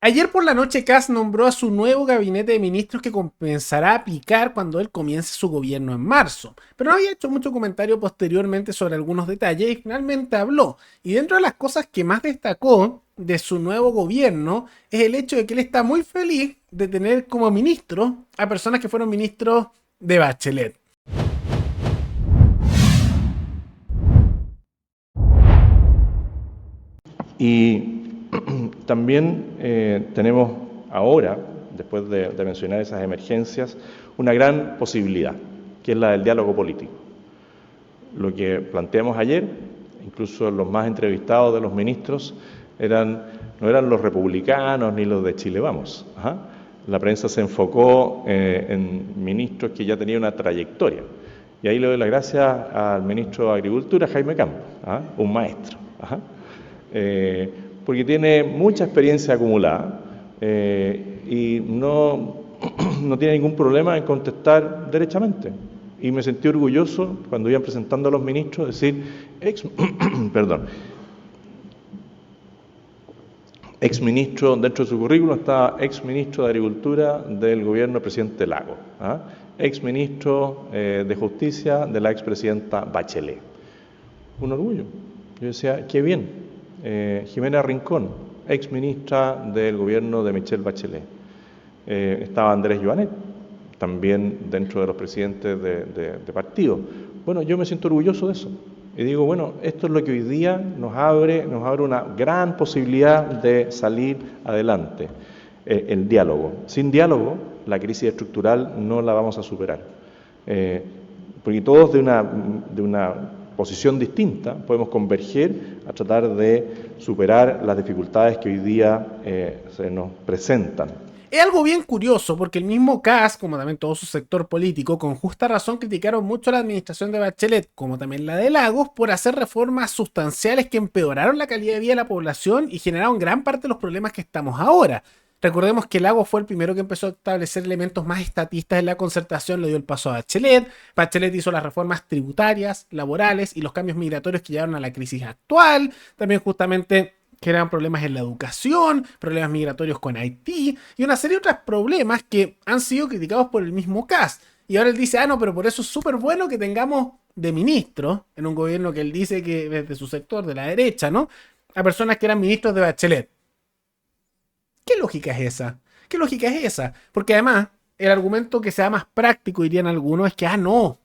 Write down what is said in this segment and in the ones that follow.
Ayer por la noche Kast nombró a su nuevo gabinete de ministros que comenzará a aplicar cuando él comience su gobierno en marzo. Pero no había hecho mucho comentario posteriormente sobre algunos detalles y finalmente habló. Y dentro de las cosas que más destacó de su nuevo gobierno es el hecho de que él está muy feliz de tener como ministro a personas que fueron ministros de Bachelet. Y también tenemos ahora, después de mencionar esas emergencias, una gran posibilidad, que es la del diálogo político. Lo que planteamos ayer, incluso los más entrevistados de los ministros, no eran los republicanos ni los de Chile Vamos. Ajá. La prensa se enfocó en ministros que ya tenían una trayectoria. Y ahí le doy las gracias al ministro de Agricultura, Jaime Campo, un maestro. Ajá. Porque tiene mucha experiencia acumulada y no tiene ningún problema en contestar derechamente. Y me sentí orgulloso cuando iban presentando a los ministros decir, perdón, exministro, dentro de su currículum está exministro de Agricultura del gobierno del presidente Lagos, exministro de Justicia de la expresidenta Bachelet. Un orgullo. Yo decía, qué bien. Jimena Rincón, exministra del gobierno de Michelle Bachelet. Estaba Andrés Joanet, también dentro de los presidentes de partido. Bueno, yo me siento orgulloso de eso. Y digo, bueno, esto es lo que hoy día nos abre una gran posibilidad de salir adelante. El diálogo. Sin diálogo, la crisis estructural no la vamos a superar. Porque todos de una posición distinta podemos converger a tratar de superar las dificultades que hoy día se nos presentan. Es algo bien curioso porque el mismo Kast, como también todo su sector político, con justa razón criticaron mucho a la administración de Bachelet, como también la de Lagos, por hacer reformas sustanciales que empeoraron la calidad de vida de la población y generaron gran parte de los problemas que estamos ahora. Recordemos que Lagos fue el primero que empezó a establecer elementos más estatistas en la concertación, le dio el paso a Bachelet. Bachelet hizo las reformas tributarias, laborales y los cambios migratorios que llevaron a la crisis actual. También justamente generan problemas en la educación, problemas migratorios con Haití y una serie de otros problemas que han sido criticados por el mismo Kast. Y ahora él dice, no, pero por eso es súper bueno que tengamos de ministro en un gobierno que él dice que es de su sector, de la derecha, ¿no? A personas que eran ministros de Bachelet. ¿Qué lógica es esa? ¿Qué lógica es esa? Porque además, el argumento que sea más práctico, dirían algunos, es que, no,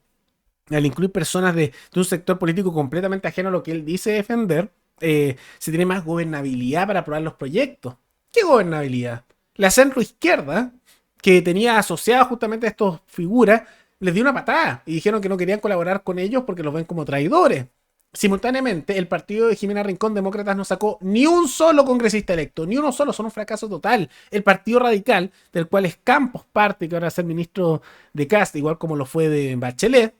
al incluir personas de un sector político completamente ajeno a lo que él dice defender, se tiene más gobernabilidad para aprobar los proyectos. ¿Qué gobernabilidad? La centro izquierda, que tenía asociadas justamente a estas figuras, les dio una patada y dijeron que no querían colaborar con ellos porque los ven como traidores. Simultáneamente, el partido de Jimena Rincón, Demócratas, no sacó ni un solo congresista electo, ni uno solo, son un fracaso total. El Partido Radical, del cual es Campos parte, que ahora va a ser ministro de Kast, igual como lo fue de Bachelet,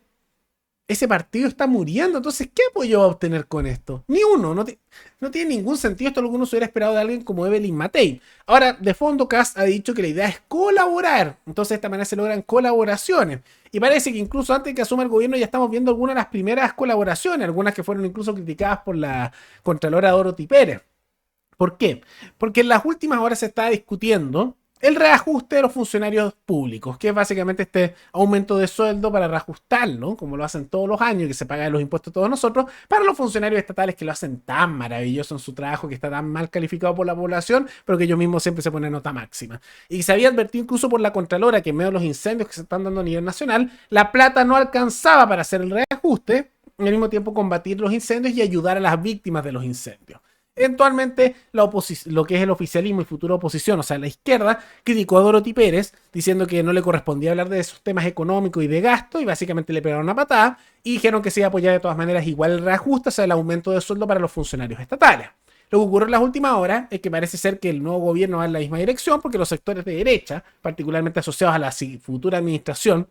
ese partido está muriendo. Entonces, ¿qué apoyo va a obtener con esto? Ni uno. No tiene ningún sentido. Esto alguno se hubiera esperado de alguien como Evelyn Matei. Ahora, de fondo, Kast ha dicho que la idea es colaborar. Entonces, de esta manera se logran colaboraciones. Y parece que incluso antes de que asuma el gobierno ya estamos viendo algunas de las primeras colaboraciones. Algunas que fueron incluso criticadas por la Contralora Dorothy Pérez. ¿Por qué? Porque en las últimas horas se está discutiendo el reajuste de los funcionarios públicos, que es básicamente este aumento de sueldo para reajustarlo, como lo hacen todos los años, que se pagan los impuestos todos nosotros, para los funcionarios estatales que lo hacen tan maravilloso en su trabajo, que está tan mal calificado por la población, pero que ellos mismos siempre se ponen nota máxima. Y se había advertido incluso por la Contralora que en medio de los incendios que se están dando a nivel nacional, la plata no alcanzaba para hacer el reajuste, y al mismo tiempo combatir los incendios y ayudar a las víctimas de los incendios. Eventualmente, lo que es el oficialismo y futura oposición, o sea, la izquierda, criticó a Dorothy Pérez diciendo que no le correspondía hablar de esos temas económicos y de gasto, y básicamente le pegaron una patada y dijeron que se iba a apoyar de todas maneras igual el reajuste, o sea, el aumento de sueldo para los funcionarios estatales. Lo que ocurrió en las últimas horas es que parece ser que el nuevo gobierno va en la misma dirección, porque los sectores de derecha, particularmente asociados a la futura administración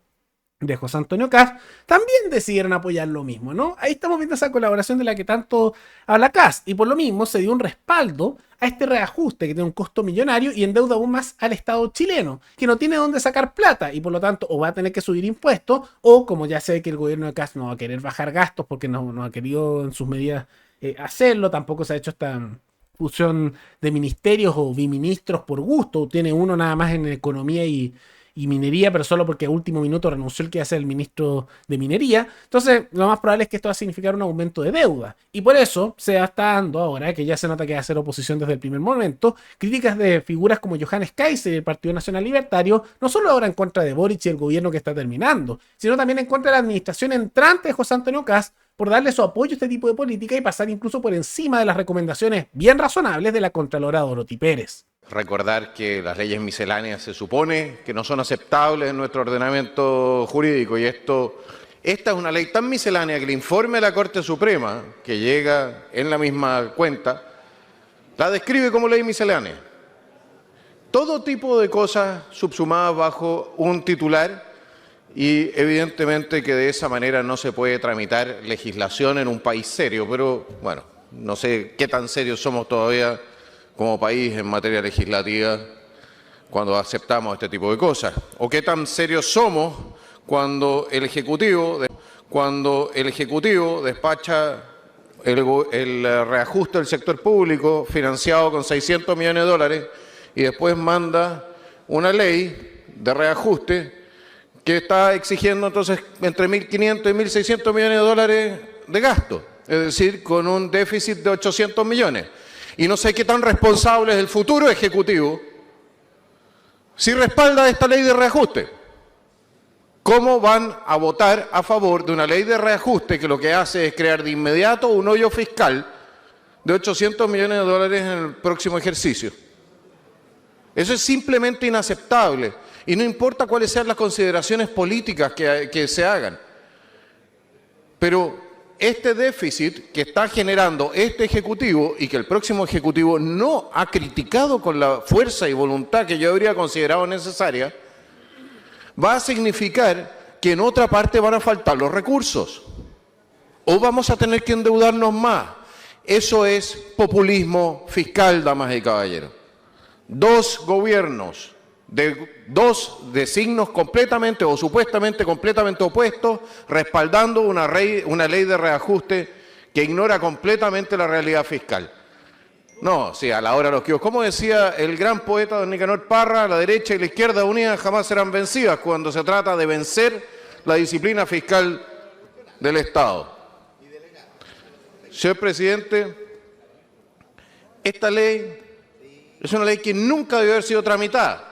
de José Antonio Kast, también decidieron apoyar lo mismo, ¿no? Ahí estamos viendo esa colaboración de la que tanto habla Kast, y por lo mismo se dio un respaldo a este reajuste que tiene un costo millonario y endeuda aún más al Estado chileno, que no tiene dónde sacar plata y por lo tanto o va a tener que subir impuestos o, como ya sé que el gobierno de Kast no va a querer bajar gastos porque no ha querido en sus medidas hacerlo, tampoco se ha hecho fusión de ministerios o biministros por gusto, tiene uno nada más en economía y minería, pero solo porque a último minuto renunció el que iba a ser el ministro de minería. Entonces, lo más probable es que esto va a significar un aumento de deuda. Y por eso se está dando ahora, que ya se nota que va a ser oposición desde el primer momento, críticas de figuras como Johannes Kaiser y el Partido Nacional Libertario, no solo ahora en contra de Boric y el gobierno que está terminando, sino también en contra de la administración entrante de José Antonio Kast, por darle su apoyo a este tipo de política y pasar incluso por encima de las recomendaciones bien razonables de la Contralora Dorothy Pérez. Recordar que las leyes misceláneas se supone que no son aceptables en nuestro ordenamiento jurídico y esta es una ley tan miscelánea que el informe de la Corte Suprema, que llega en la misma cuenta, la describe como ley miscelánea. Todo tipo de cosas subsumadas bajo un titular y evidentemente que de esa manera no se puede tramitar legislación en un país serio, pero bueno, no sé qué tan serios somos todavía como país en materia legislativa cuando aceptamos este tipo de cosas, o qué tan serios somos cuando el Ejecutivo despacha el reajuste del sector público financiado con 600 millones de dólares y después manda una ley de reajuste que está exigiendo entonces entre 1.500 y 1.600 millones de dólares de gasto, es decir, con un déficit de 800 millones. Y no sé qué tan responsable es el futuro Ejecutivo si respalda esta ley de reajuste. ¿Cómo van a votar a favor de una ley de reajuste que lo que hace es crear de inmediato un hoyo fiscal de 800 millones de dólares en el próximo ejercicio? Eso es simplemente inaceptable. Y no importa cuáles sean las consideraciones políticas que se hagan. Pero este déficit que está generando este Ejecutivo y que el próximo Ejecutivo no ha criticado con la fuerza y voluntad que yo habría considerado necesaria, va a significar que en otra parte van a faltar los recursos o vamos a tener que endeudarnos más. Eso es populismo fiscal, damas y caballeros. Dos gobiernos de signos completamente o supuestamente completamente opuestos, respaldando una ley de reajuste que ignora completamente la realidad fiscal. No, sí, a la hora de los quios. Como decía el gran poeta don Nicanor Parra, la derecha y la izquierda unidas jamás serán vencidas cuando se trata de vencer la disciplina fiscal del Estado. Señor presidente, esta ley es una ley que nunca debió haber sido tramitada.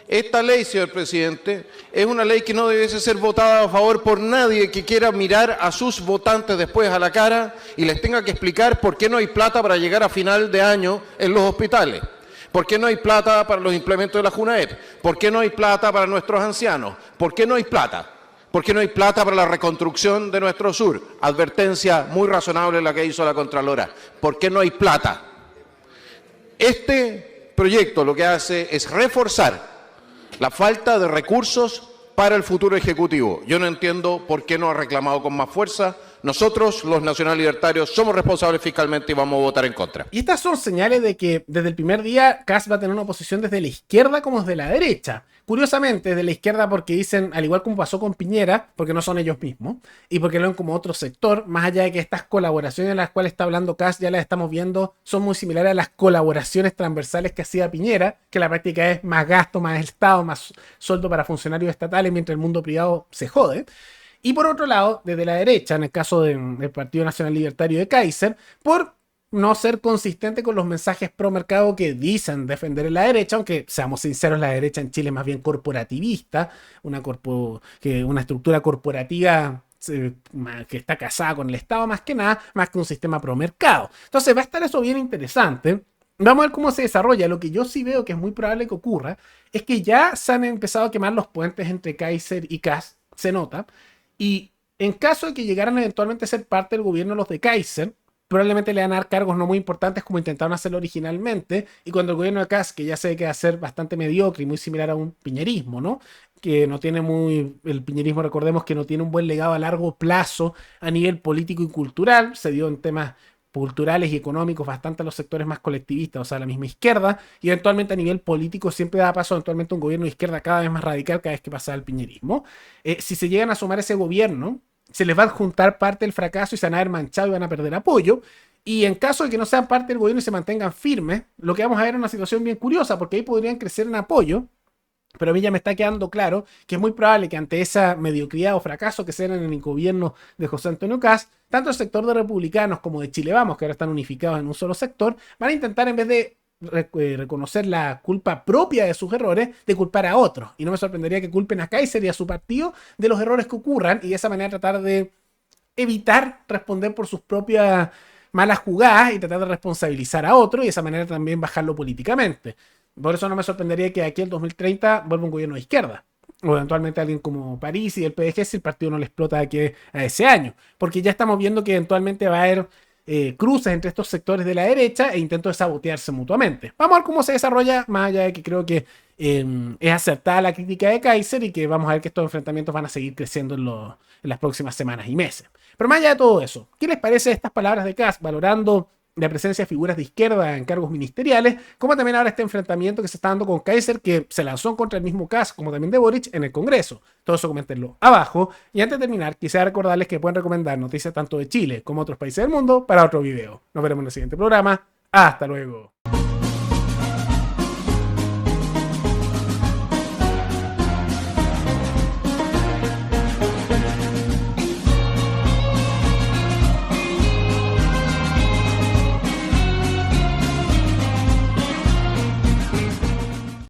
Esta ley, señor presidente, es una ley que no debiese ser votada a favor por nadie que quiera mirar a sus votantes después a la cara y les tenga que explicar por qué no hay plata para llegar a final de año en los hospitales, por qué no hay plata para los implementos de la JUNAEP, por qué no hay plata para nuestros ancianos, por qué no hay plata. ¿Por qué no hay plata para la reconstrucción de nuestro sur? Advertencia muy razonable la que hizo la Contralora. ¿Por qué no hay plata? Este proyecto lo que hace es reforzar la falta de recursos para el futuro Ejecutivo. Yo no entiendo por qué no ha reclamado con más fuerza. Nosotros, los nacional libertarios, somos responsables fiscalmente y vamos a votar en contra. Y estas son señales de que desde el primer día Kast va a tener una oposición desde la izquierda como desde la derecha. Curiosamente, desde la izquierda porque dicen, al igual como pasó con Piñera, porque no son ellos mismos, y porque lo ven como otro sector, más allá de que estas colaboraciones de las cuales está hablando Kast, ya las estamos viendo, son muy similares a las colaboraciones transversales que hacía Piñera, que la práctica es más gasto, más Estado, más sueldo para funcionarios estatales, mientras el mundo privado se jode. Y por otro lado, desde la derecha, en el caso del Partido Nacional Libertario de Kaiser, por no ser consistente con los mensajes pro mercado que dicen defender en la derecha, aunque seamos sinceros, la derecha en Chile es más bien corporativista, una estructura corporativa que está casada con el Estado más que nada, más que un sistema pro mercado. Entonces va a estar eso bien interesante. Vamos a ver cómo se desarrolla. Lo que yo sí veo que es muy probable que ocurra es que ya se han empezado a quemar los puentes entre Kaiser y Kast, se nota, y en caso de que llegaran eventualmente a ser parte del gobierno los de Kaiser, probablemente le van a dar cargos no muy importantes como intentaron hacerlo originalmente, y cuando el gobierno de Kast, que ya se ve que va a ser bastante mediocre y muy similar a un piñerismo, ¿no? Que no tiene el piñerismo, recordemos que no tiene un buen legado a largo plazo a nivel político y cultural, se dio en temas culturales y económicos bastante a los sectores más colectivistas, o sea, la misma izquierda, y eventualmente a nivel político siempre da paso eventualmente a un gobierno de izquierda cada vez más radical cada vez que pasa el piñerismo. Si se llegan a sumar ese gobierno, se les va a juntar parte del fracaso y se van a ver manchado y van a perder apoyo. Y en caso de que no sean parte del gobierno y se mantengan firmes, lo que vamos a ver es una situación bien curiosa, porque ahí podrían crecer en apoyo, pero a mí ya me está quedando claro que es muy probable que ante esa mediocridad o fracaso que se den en el gobierno de José Antonio Kast, tanto el sector de republicanos como de Chile Vamos, que ahora están unificados en un solo sector, van a intentar, en vez de reconocer la culpa propia de sus errores, de culpar a otros. Y no me sorprendería que culpen a Kaiser y a su partido de los errores que ocurran y de esa manera tratar de evitar responder por sus propias malas jugadas y tratar de responsabilizar a otro y de esa manera también bajarlo políticamente. Por eso no me sorprendería que aquí en 2030 vuelva un gobierno de izquierda. O eventualmente alguien como París y el PDG si el partido no le explota aquí a ese año. Porque ya estamos viendo que eventualmente va a haber cruces entre estos sectores de la derecha e intentos de sabotearse mutuamente. Vamos a ver cómo se desarrolla, más allá de que creo que es acertada la crítica de Kaiser y que vamos a ver que estos enfrentamientos van a seguir creciendo en las próximas semanas y meses. Pero más allá de todo eso, ¿qué les parece estas palabras de Kast valorando la presencia de figuras de izquierda en cargos ministeriales, como también ahora este enfrentamiento que se está dando con Kaiser, que se lanzó contra el mismo Kast, como también de Boric, en el Congreso? Todo eso coméntenlo abajo. Y antes de terminar, quisiera recordarles que pueden recomendar noticias tanto de Chile como otros países del mundo para otro video. Nos veremos en el siguiente programa. Hasta luego.